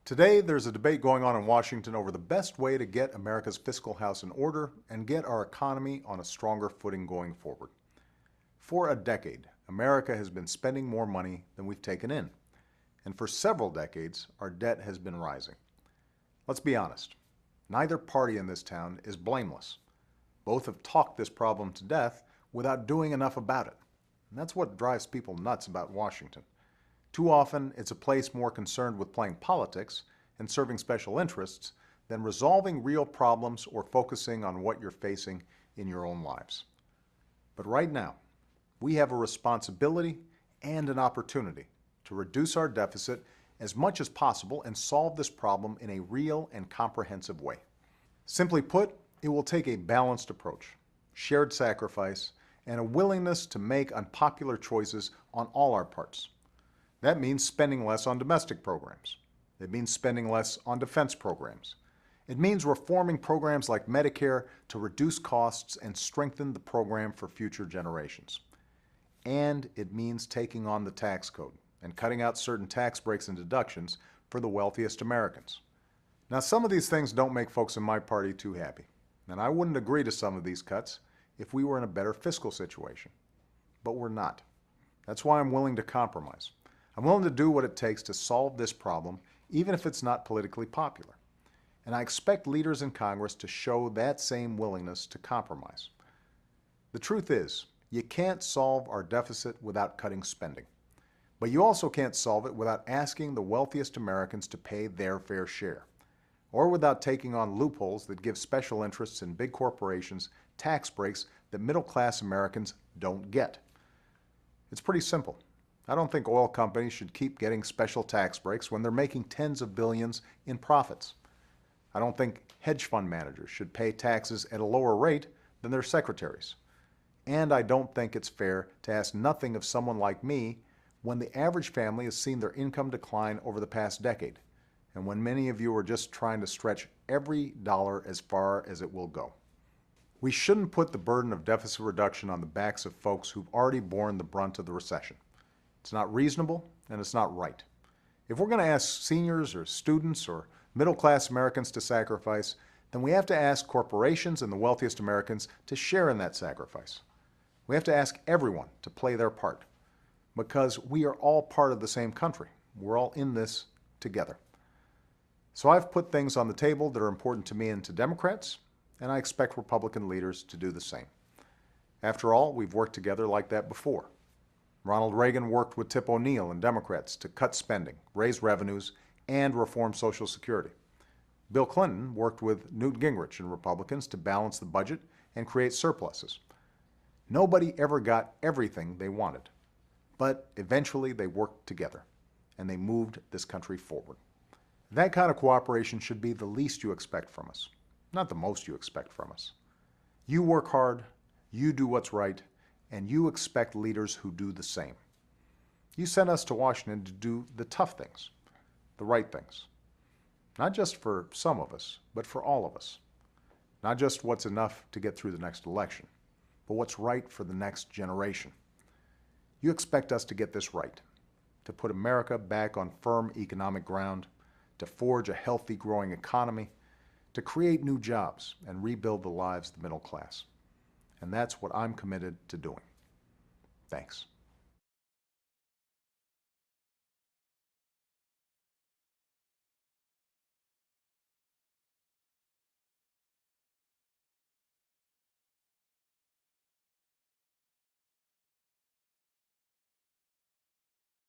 Today, there's a debate going on in Washington over the best way to get America's fiscal house in order and get our economy on a stronger footing going forward. For a decade, America has been spending more money than we've taken in. And for several decades, our debt has been rising. Let's be honest, neither party in this town is blameless. Both have talked this problem to death without doing enough about it. And that's what drives people nuts about Washington. Too often, it's a place more concerned with playing politics and serving special interests than resolving real problems or focusing on what you're facing in your own lives. But right now, we have a responsibility and an opportunity to reduce our deficit as much as possible and solve this problem in a real and comprehensive way. Simply put, it will take a balanced approach, shared sacrifice, and a willingness to make unpopular choices on all our parts. That means spending less on domestic programs. It means spending less on defense programs. It means reforming programs like Medicare to reduce costs and strengthen the program for future generations. And it means taking on the tax code and cutting out certain tax breaks and deductions for the wealthiest Americans. Now, some of these things don't make folks in my party too happy, and I wouldn't agree to some of these cuts if we were in a better fiscal situation. But we're not. That's why I'm willing to compromise. I'm willing to do what it takes to solve this problem, even if it's not politically popular. And I expect leaders in Congress to show that same willingness to compromise. The truth is, you can't solve our deficit without cutting spending. But you also can't solve it without asking the wealthiest Americans to pay their fair share, or without taking on loopholes that give special interests in big corporations tax breaks that middle-class Americans don't get. It's pretty simple. I don't think oil companies should keep getting special tax breaks when they're making tens of billions in profits. I don't think hedge fund managers should pay taxes at a lower rate than their secretaries. And I don't think it's fair to ask nothing of someone like me when the average family has seen their income decline over the past decade, and when many of you are just trying to stretch every dollar as far as it will go. We shouldn't put the burden of deficit reduction on the backs of folks who've already borne the brunt of the recession. It's not reasonable, and it's not right. If we're going to ask seniors or students or middle-class Americans to sacrifice, then we have to ask corporations and the wealthiest Americans to share in that sacrifice. We have to ask everyone to play their part, because we are all part of the same country. We're all in this together. So I've put things on the table that are important to me and to Democrats, and I expect Republican leaders to do the same. After all, we've worked together like that before. Ronald Reagan worked with Tip O'Neill and Democrats to cut spending, raise revenues, and reform Social Security. Bill Clinton worked with Newt Gingrich and Republicans to balance the budget and create surpluses. Nobody ever got everything they wanted, but eventually they worked together, and they moved this country forward. That kind of cooperation should be the least you expect from us, not the most you expect from us. You work hard, you do what's right, and you expect leaders who do the same. You sent us to Washington to do the tough things, the right things. Not just for some of us, but for all of us. Not just what's enough to get through the next election, but what's right for the next generation. You expect us to get this right, to put America back on firm economic ground, to forge a healthy, growing economy, to create new jobs and rebuild the lives of the middle class. And that's what I'm committed to doing. Thanks.